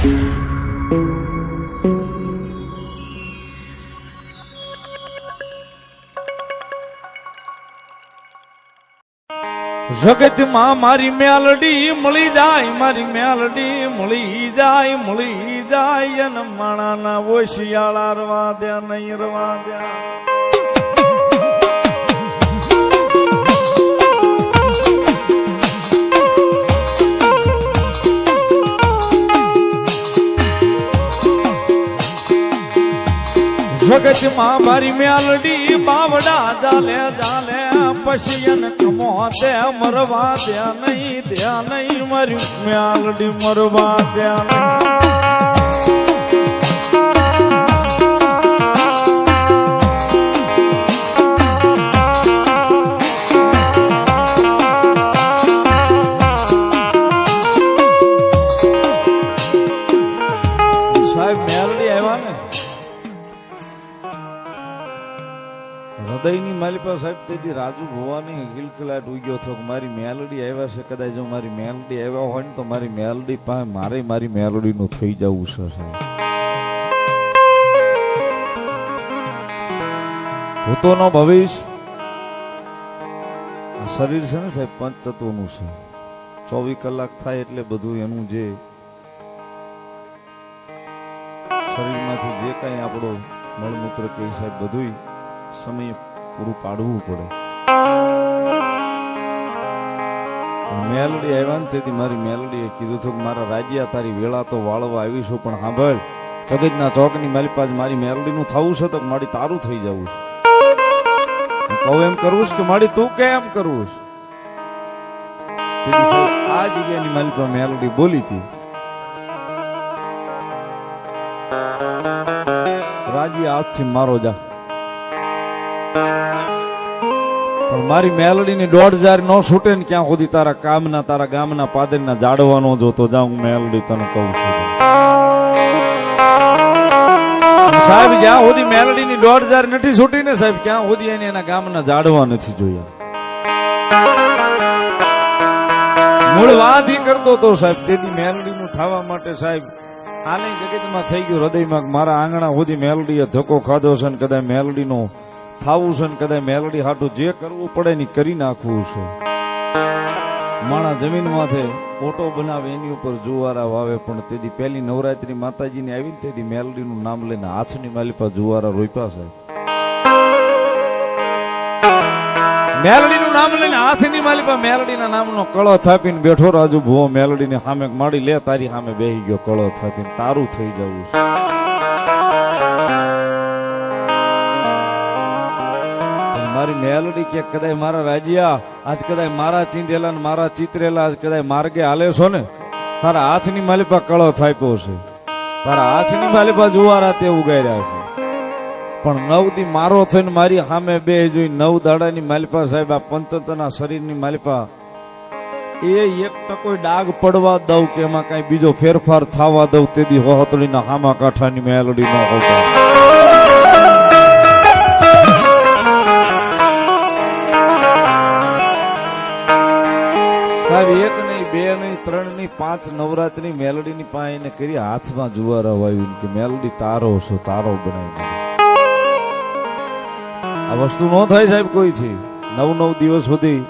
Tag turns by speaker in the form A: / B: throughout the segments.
A: જગતમાં મારી મેલડી મળી જાય, મારી મેલડી મળી જાય અને માણાના ઓશિયાળા રવા દે નહીં રવા દે. જગતમાં મારી મેલડી બાવડા જાલે જાલે પછી કમો દે મરવા દે નહીં મારી મેલડી મરવા દે સાહેબ. મેલડી આવ્યા ને હૃદયની માલિપા સાહેબ તેથી રાજુ ભવાની કિલકલાટ ઉગ્યો હતો કે મારી મેલડી આવ્યા છે. કદાચ જો મારી મેલડી આવ્યા હોય ને તો મારી મેલડી પાસે મારી મેલડી નું થઈ જવું છે સાહેબ. ભૂતોનો ભવિષ્ય શરીર છે ને સાહેબ પંચતત્વનું છે. 24 કલાક થાય એટલે બધું એનું જે શરીરમાંથી જે કઈ આપણો મળમૂત્ર કે સાહેબ બધું સમય પૂરું પાડવું પડે. મેલડી આવ્યા ને તેથી મારી મેલડીએ કીધું હતું કે મારા રાજ્યા તારી વેળા તો વાળવા આવીશું, પણ સાંભળ જગતના ચોકની મારી પાસે મારી મેલડી નું થવું છે તો મારી તારું થઈ જવું છે. કહું એમ કરવું છે કે મારી તું કેમ કરવું છે? આ જગ્યાની મારી પાસે મેલડી બોલી હતી, રાજી આજથી મારો જા. પણ મારી મેલડી ની 1000 નો છૂટે ને ક્યાં સુધી તારા કામના તારા ગામના પાદરના જાડવાનો જોતો જાઉં મેલડી તને કહું છું સાહેબ. જ્યાં સુધી મેલડી ની 1000 નથી છૂટી ને સાહેબ ક્યાં સુધી એને એના ગામના જાડવા નથી જોયા. મૂળ વાત ઈ કરતો તો સાહેબ તેથી મેલડી નું થવા માટે સાહેબ આને જગતમાં થઈ ગયું હૃદયમાં મારા આંગણા સુધી મેલડીએ ધક્કો ખાધો છે ને કદાચ મેલડી નો થાવું છે ને કદાચ મેલડી હાટું જે કરવું પડે ને કરી નાખવું છે. માણા જમીન માથે ઓટો બનાવે એની ઉપર જુવારા વાવે, પણ તેથી પહેલી નવરાત્રી માતાજી ની આવી ને તેથી મેલડી નું નામ લઈને હાથની માલિપા જુવારા રોપ્યા છે. મેલડી નું નામ લઈને હાથની માલિપા મેલડી ના નામનો કળો થાપીને બેઠો રાજુ ભુવો મેલડી ને સામે માડી લે તારી સામે બેહી ગયો કળો થાપીને તારું થઈ જવું છે. મારી મેલડી કે કદાચ મારા રાજ્યા આજ કદાચ મારા ચીંધેલા મારા ચિતરેલા આજ કદાચ માર્ગે હાલે છો ને તારા હાથની માલિપા કળો થાપ્યો છે, તારા હાથની માલિપા જુવારા તે ઉગાર્યા છે. પણ 9 દી મારો થઈને મારી સામે બે જોઈ 9 દાડાની માલિપા સાહેબ આ પંચતત્વના શરીરની માલિપા એ એક ટકો ડાઘ પડવા દઉં કે એમાં કઈ બીજો ફેરફાર થવા દઉં તેથી હોહતળીના હામા કાંઠાની મેલડી ન હોતા. એક નહીં, બે નહીં, 3 નહીં, 5 નવરાત્રી મેલડી ની પાસે કરી હાથમાં જુવારા વાવી કે મેલડી તારો છો તારો બનાવી. આ વસ્તુ ન થાય સાહેબ કોઈથી. 9 દિવસ સુધી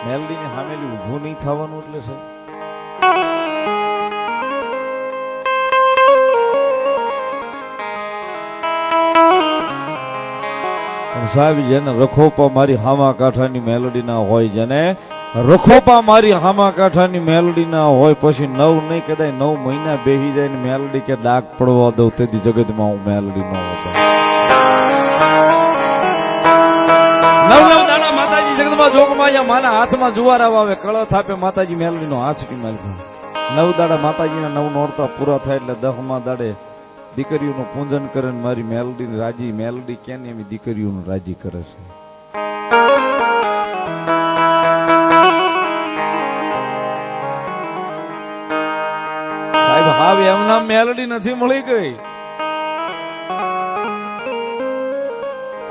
A: મેલડી ની સામેલી ઉભું નહીં થવાનું એટલે સાહેબ જેને રખોપા મારી હામા કાંઠાની મેલડી ના હોય, જેને રખોપા મારી હામા કાંઠાની મેલડી ના હોય પછી 9 નહીં કદાચ 9 મહિના બેહી જાય ને મેલડી કે ડાક પડવા દઉં તેથી જગતમાં હું મેલડી ન હોતો. 9 દાડા માતાજી જગતમાં જોગમાં માના હાથમાં જુવારા વાવે કળો થાપે માતાજી મેલડી નો હાથ પી મારી 9 દાડા માતાજીના 9 નોરતા પૂરા થાય એટલે 10મા દાડે દીકરીઓનું પૂજન કરે મારી મેલડી રાજી મેલડી કેને એમ દીકરીઓનું રાજી કરે છે. સાહેબ હાવ એમના મેલડી નથી મળી ગઈ.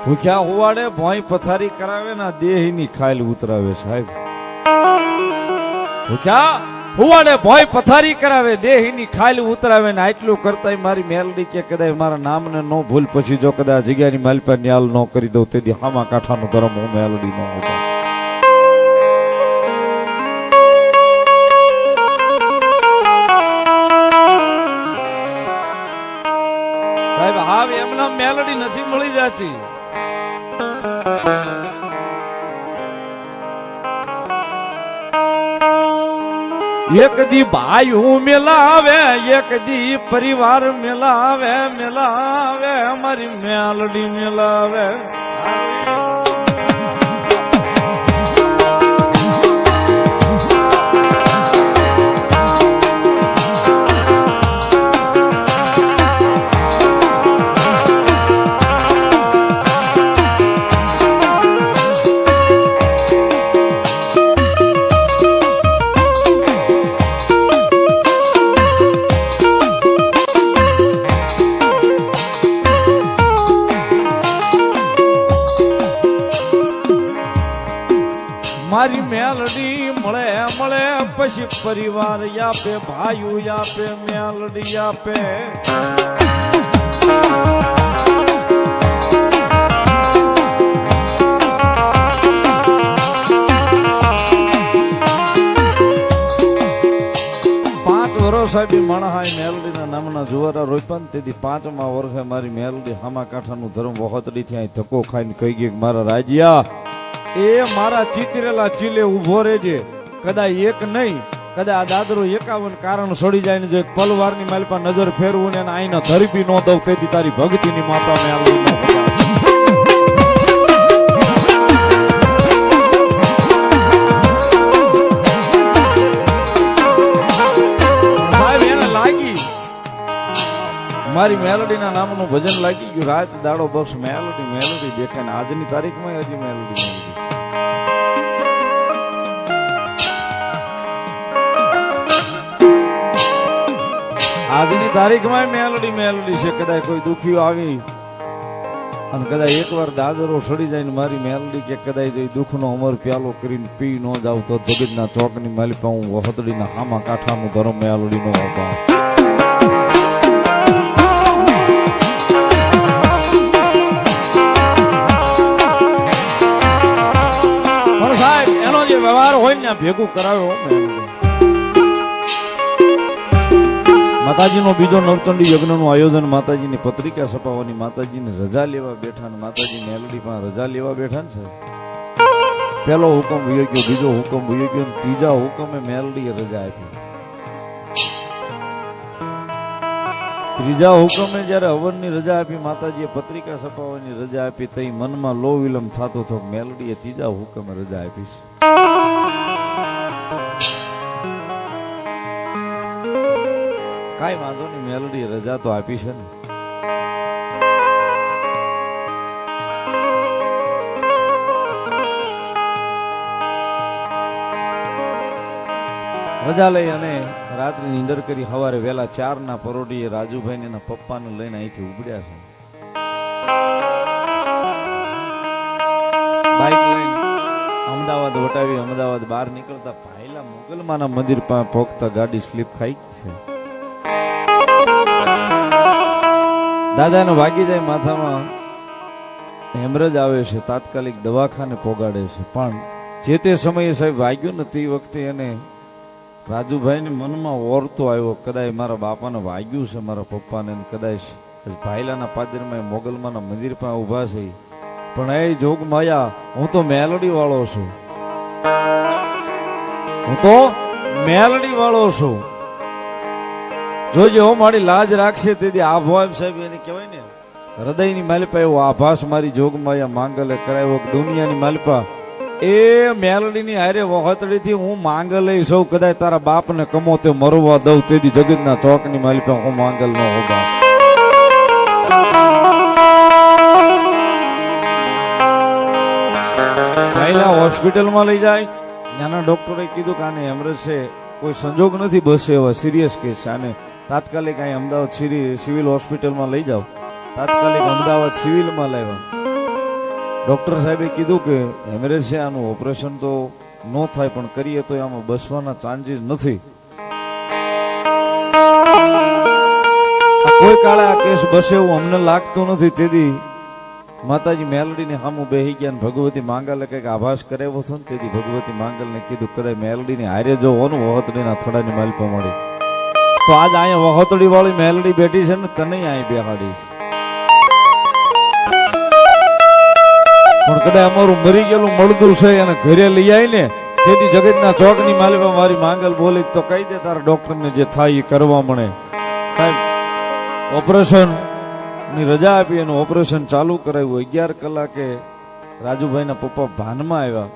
A: ભૂખ્યા હોવાડે ભોંય પથારી કરાવે ના દેહની ખાયલ ઉતરાવે સાહેબ. ભૂખ્યા હુવાડે ભોય પથારી કરાવે દેહીની ખાલી ઉતરાવે ને આટલું કરતા મારી મેલડી કે કદાચ મારા નામને નો ભૂલ પછી જો કદાચ જગ્યાની માલપા ન્યાલ ન કરી દઉં તેથી હામા કાંઠાનું ધર્મ હું મેલડી નો હોતો. સાહેબ હાવ એમના મેલડી નથી મળી જતી. એક દી ભાઈ હું મેલાવે એક દી પરિવાર મેલાવે મેલાવે અમારી મેલડી મેલાવે. મારી મેલડી મળે મળે પછી પરિવાર આપે ભાઈઓ આપે મેલડી આપે. સાહેબ માણહાઈ મેલડી ના નામના જુવારા રોપ્યા તેથી 5મા વર્ષે મારી મેલડી હામા કાંઠાનું ધર્મ વહોતડી થી ધક્કો ખાઈને કહી ગઈ મારા રાજ્યા એ મારા ચિતરેલા ચીલે ઉભો રહેજે. કદાચ એક નહીં કદાચ આ દાદરો 51 કારણ છોડી જાય ને જો પલવારની માલપા નજર ફેરવું ને આઈને ધરબી નો દઉં તેથી તારી ભક્તિની માતા મેલડી નો મારી મેલડીના નામનું ભજન લાગી ગયું. રાત દાડો બસ મેલડી મેલડી દેખાય ને આજની તારીખમાં હજી મેલડી મેલડી. આજની તારીખમાં મેલડી મેલડી છે. કદાચ કોઈ દુખીઓ આવી અને કદાચ એકવાર દાદરો સડી જાય ને મારી મેલડી કે કદાચ જો દુઃખનો અમર પ્યાલો કરીને પી ન જાવ તો જગતના ચોકની માલિકા હું વહતડીના હામા કાંઠાનું ધર્મ મેલડી નો હોતા. વ્યવહાર હોય ને ભેગું કરાવ્યો. માતાજીનો બીજો નવચંડી યજ્ઞનું આયોજન માતાજીની પત્રિકા છપાવવાની માતાજીની રજા લેવા બેઠા ને માતાજી મેલડી પણ રજા લેવા બેઠા ને છે. પેલો હુકમ વયો ગયો, બીજો હુકમ વયો ગયો, ત્રીજા હુકમે મેલડીએ રજા આપી. ત્રીજા હુકમે જયારે હવનની રજા આપી માતાજીએ પત્રિકા છપાવવાની રજા આપી તઈ મનમાં લો વિલંબ થતો હતો. મેલડીએ ત્રીજા હુકમે રજા આપી છે. કાઈ વાંધો નહીં મેલડી રજા તો આપી છે ને. રજા લઈ અને રાત્રિ નીંદર કરી સવારે વહેલા 4ના પરોઢીએ રાજુભાઈ એના પપ્પાને લઈને અહીંથી ઉપડ્યા છે. બાઇક લઈને અમદાવાદ વટાવી અમદાવાદ બહાર નીકળતા ભાઈલા મોગલમાના મંદિર પાસે પહોંચતા ગાડી સ્લીપ ખાઈ છે. દાદાને વાગી જાય માથામાં હેમરેજ આવે છે. તાત્કાલિક દવાખાને પોગાડે છે. પણ જે તે સમયે સાહેબ વાગ્યું ને તે વખતે એને રાજુભાઈને મનમાં ઓરતો આવ્યો કદાચ મારા બાપાને વાગ્યું છે મારા પપ્પાને. કદાચ ભાઈલાના પાદરમાં મોગલમાના મંદિર પાસે ઉભા છે. પણ એ જોગ માયા હું તો મેલડી વાળો છું, હું તો મેલડી વાળો છું. જોજો મારી લાજ રાખશે તેથી આભાસ સાહેબ એને કહેવાય ને હૃદયની માલિપા એવો આભાસ મારી જોગમાયા માંગલે કરાયો. દુનિયાની માલિપા એ મેલડીની હારે વહતડીથી હું માંગલે સૌ કદાચ તારા બાપને કમો તે મરવા દઉં તેથી જગતના ચોકની માલિપા હું માંગલ ન હોગા. પહેલા હોસ્પિટલમાં લઈ જાય. નાના ડોક્ટરે કીધું કે આને હેમરેજ છે, કોઈ સંજોગ નથી, બસ એવા સિરિયસ કેસ છે. આને તાત્કાલિક અહીં અમદાવાદ સિવિલ હોસ્પિટલમાં લઈ જાઓ. તાત્કાલિક અમદાવાદ સિવિલમાં લાવ્યા. ડોક્ટર સાહેબે કીધું કે હેમરેજ છે, આનું ઓપરેશન તો ન થાય પણ કરીએ તો આમાં બસવાના ચાન્સીસ નથી. કોઈ કાળે આ કેસ બસે એવું અમને લાગતું નથી. તેથી માતાજી મેલડીને સામું બેહી ગયા ને ભગવતી માંગલે કઈક આભાસ કરાવ્યો હતો ને તેથી ભગવતી માંગલને કીધું કદાચ મેલડીને હારે જો હોનું વહોતડીના થડાની માલિપા મળી તો આજ અહીંયા વહોતડી વાળી મેલડી બેઠી છે ને તને અહીં બેહાડી છે. પણ કદાચ અમારું મરી ગયેલું મળદું છે એને ઘરે લઈ આવી ને તેથી જગતના ચોકની માલિપા મારી માંગલ બોલી તો કહી દે તારા ડોક્ટરને જે થાય એ કરવા મળે. સાહેબ ઓપરેશન ની રજા આપી એનું ઓપરેશન ચાલુ કરાવ્યું. 11 કલાકે રાજુભાઈના પપ્પા ભાનમાં આવ્યા.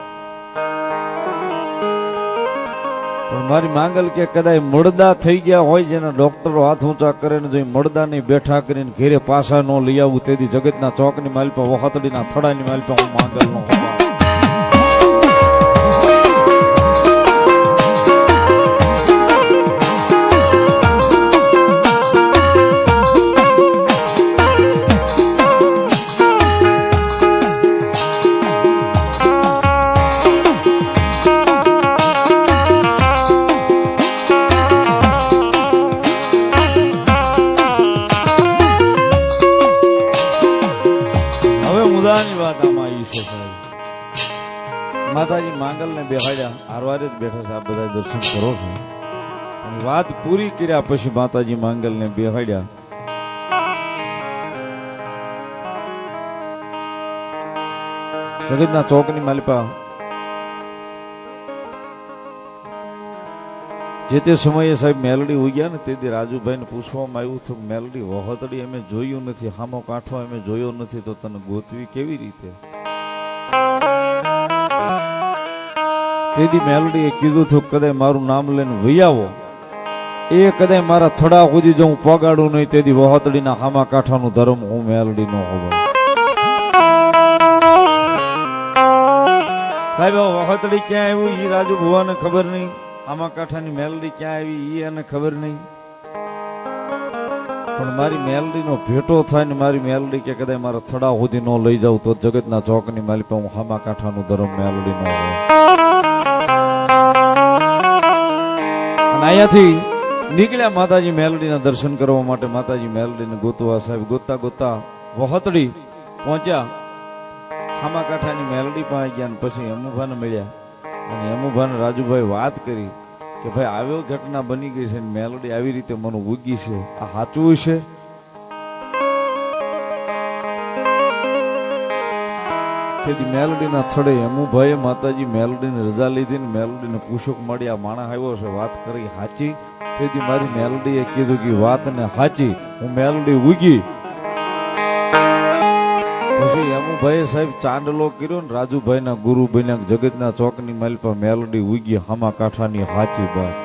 A: પણ મારી માંગલ કે કદાચ મળદા થઈ ગયા હોય જેના ડોક્ટરો હાથ ઊંચા કરે ને જો મળદા નહીં બેઠા કરીને ઘેરે પાછા ન લઈ આવું તેથી જગતના ચોકની માલિપા વહાતડીના થડાની માલિપા હું માંગલ નો માતાજી માંગલ ને બેહાડ્યા આરવારે જ બેઠા છે. આ બધા દર્શન કરો છો. વાત પૂરી કર્યા પછી માતાજી માંગલ ને બેહાડ્યા. જગતના ચોકની માલિપા જે તે સમયે સાહેબ મેલડી ઉગ્યા ને તેથી રાજુભાઈ ને પૂછવામાં આવ્યું હતું મેલડી વહોતડી અમે જોયું નથી, હામો કાંઠો અમે જોયો નથી તો તને ગોતવી કેવી રીતે? તેથી મેલડીએ કીધું હતું કદાચ મારું નામ લઈને વૈયાવો એ કદાચ મારા થડા સુધી જો હું પગાડું નહીં તેથી વહોતડીના હામા કાંઠાનું ધર્મ હું મેલડી નો હોવ. સાહેબ વહોતડી ક્યાં આવ્યું એ રાજુ ભુવાને ખબર નહીં, હામા કાંઠાની મેલડી ક્યાં આવી એ એને ખબર નહીં. પણ મારી મેલડી નો ભેટો થાય ને મારી મેલડી કે કદાચ મારા થડા સુધી નો લઈ જાવ તો જગતના ચોકની માલિપા હું હામા કાંઠાનું ધર્મ મેલડી નો હોવ. અહીંયાથી નીકળ્યા માતાજી મેલડીના દર્શન કરવા માટે. માતાજી મેલડીને ગોતવા સાહેબ ગોતતા ગોતતા વહોતડી પહોંચ્યા. હામા કાંઠાની મેલડી પાસે ગયા ને પછી અમુભાને મળ્યા અને અમુભાને રાજુભાઈ વાત કરી કે ભાઈ આવ્યો ઘટના બની ગઈ છે મેલડી આવી રીતે મને ઉગી છે, આ સાચું છે? તેથી મેલડીના થડે અમુભાઈએ માતાજી મેલડીને રજા લીધી ને મેલડીને પૂછોક મળી આ માણસ આવ્યો છે વાત કરી સાચી? તેથી મારી મેલડીએ કીધું કે વાત ને સાચી, હું મેલડી ઉગી. પછી અમુભાઈએ સાહેબ ચાંદલો કર્યો ને રાજુભાઈના ગુરુ બન્યા જગતના ચોકની માલિપા મેલડી ઉગી હામા કાંઠાની સાચી વાત.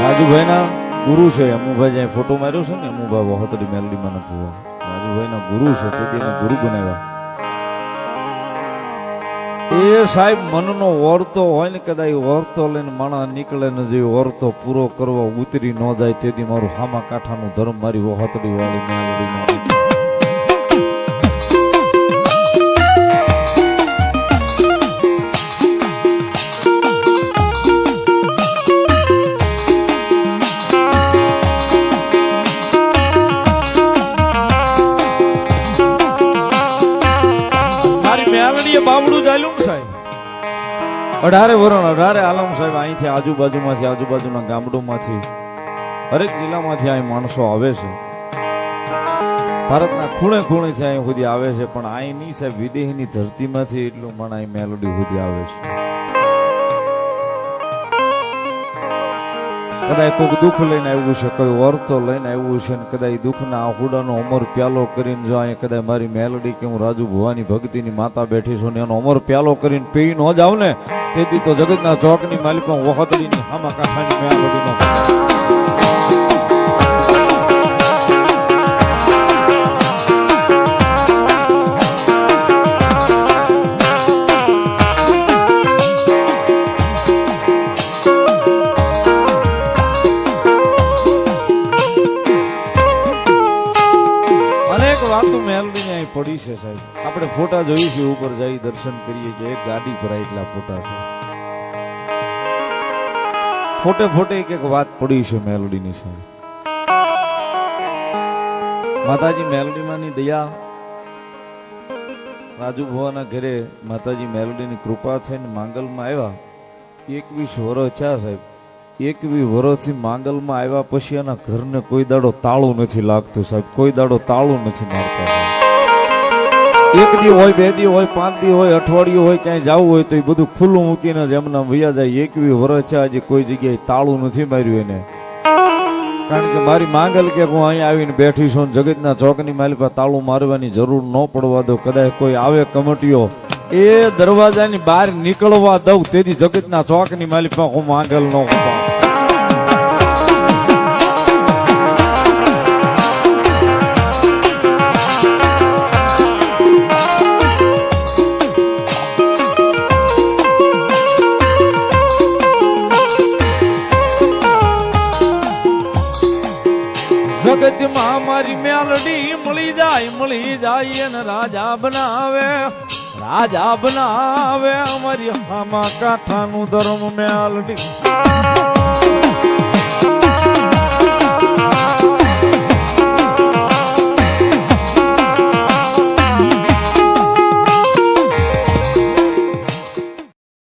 A: રાજુભાઈના ગુરુ છે અમુભાઈ જ્યાં ફોટો માર્યો છે ને અમુભાઈ વહોતડી મેલડી મને ભૂવા રાજુભાઈના ગુરુ છે તેથી એને ગુરુ બનાવ્યા. એ સાહેબ મનનો ઓરતો હોય ને કદાચ ઓરતો લઈને માણા નીકળે ને જે ઓરતો પૂરો કરવા ઉતરી ન જાય તેથી મારું હામા કાંઠાનું ધર્મ મારી વહોતડી વાળી મેલડી. બાવડું ચાલ્યું સાહેબ 18 વર્ષ 18 આલમ સાહેબ અહીંથી આજુબાજુમાંથી આજુબાજુના ગામડોમાંથી હરેક જિલ્લામાંથી અહીં માણસો આવે છે. ભારતના ખૂણે ખૂણેથી અહીં સુધી આવે છે પણ અહીં નહીં સાહેબ વિદેશની ધરતીમાંથી એટલું મણ અહીં મેલોડી સુધી આવે છે. કદાચ કોઈક દુઃખ લઈને આવ્યું છે, કોઈ વર્તો લઈને આવ્યું છે ને કદાચ દુઃખના આહુડાનો અમર પ્યાલો કરીને જો અહીંયા કદાચ મારી મેલડી કે હું રાજુ ભુવાની ભક્તિની માતા બેઠી છું ને એનો અમર પ્યાલો કરીને પી ન જાવ ને તેથી તો જગતના ચોકની માલિકા વહોતડીની હામા કાંઠાની મેલડીનો પડી છે સાહેબ. આપણે ફોટા જોઈએ છીએ ઉપર જઈ દર્શન કરીએ કે એક ગાડી પર એટલા ફોટા છે. ફોટે ફોટે એક વાત પડી છે મેલોડીની છે. માતાજી મેલોડીમાંની દયા, રાજુ ભુવાના ઘરે માતાજી મેલોડીની કૃપા થઈને માંગલમાં આવ્યા. 21 વર્ષ થયા સાહેબ. 21 વર્ષથી માંગલમાં આવ્યા પછી એના ઘરને કોઈ દાડો તાળું નથી લાગતું સાહેબ. કોઈ દાડો તાળું નથી મારતા. એક દી હોય, 2 દી હોય, 5 દી હોય, અઠવાડિયું હોય, ક્યાંય જવું હોય તો એ બધું ખુલ્લું મૂકીને જ એમના વૈયા જાય. 21 વર્ષ છે આજે કોઈ જગ્યાએ તાળું નથી માર્યું એને. કારણ કે મારી માંગલ કે હું અહીંયા આવીને બેઠી છું, જગતના ચોકની માલી પર તાળું મારવાની જરૂર ન પડવા દો. કદાચ કોઈ આવે કમિટીઓ એ દરવાજાની બહાર નીકળવા દઉં તેથી જગતના ચોકની માલી પર હું માંગલ ન ઉભા. જગતમાં મારી મેલડી મળી જાય અને રાજા બનાવે અમારી હામા કાંઠાનું ધર્મ મેલડી.